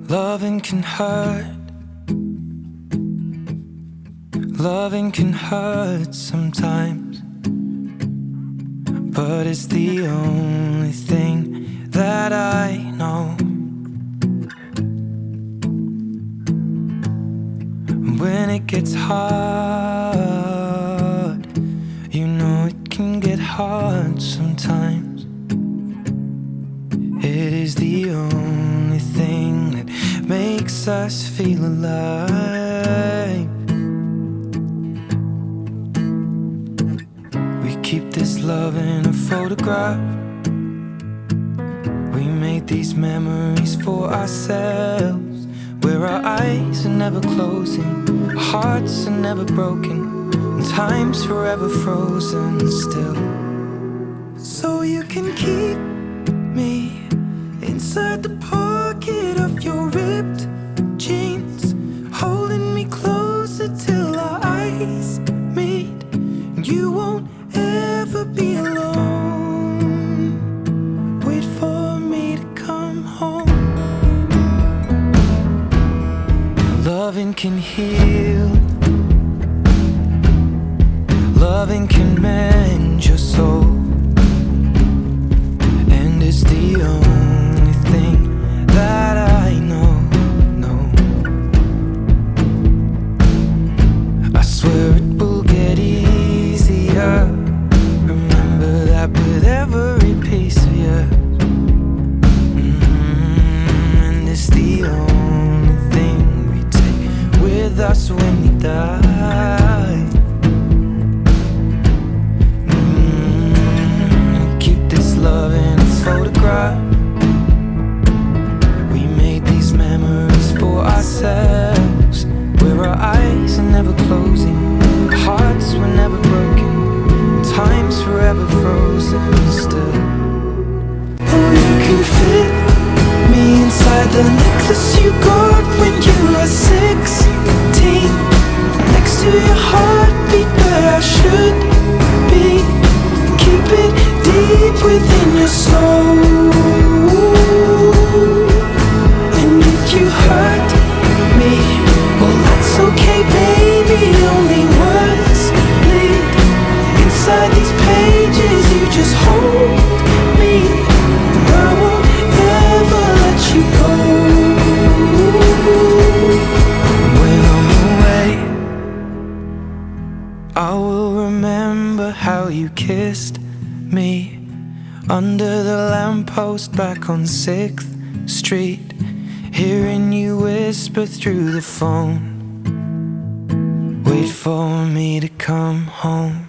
Loving can hurt. Loving can hurt sometimes, but it's the only thing that I know. When it gets hard, you know it can get hard sometimes. It is the only thing that makes us feel alive. We keep this love in a photograph. We made these memories for ourselves, where our eyes are never closing, our hearts are never broken, and time's forever frozen still. So you can keep me inside the pocket of your ripped jeans, holding me closer till our eyes meet, and you won't ever be alone. Wait for me to come home. Loving can heal. Loving can mend your soul, and it's the only thing that I know. I swear it will get easier. Remember that with every piece of you. And it's the only thing we take with us when we die. Keep this love in its photograph. We made these memories for ourselves, where our eyes are never closing, our hearts were never broken, time's forever frozen still. Oh, you can fit me inside the necklace you got when you were 16, next to your heartbeat where I should be. Keep it deep within your soul. And if you hurt me, well, that's okay, baby. Only words bleed inside these pages. You just hold me, and I won't ever let you go. When I'm away, I will remember how you kissed me under the lamppost back on 6th Street, hearing you whisper through the phone, wait for me to come home.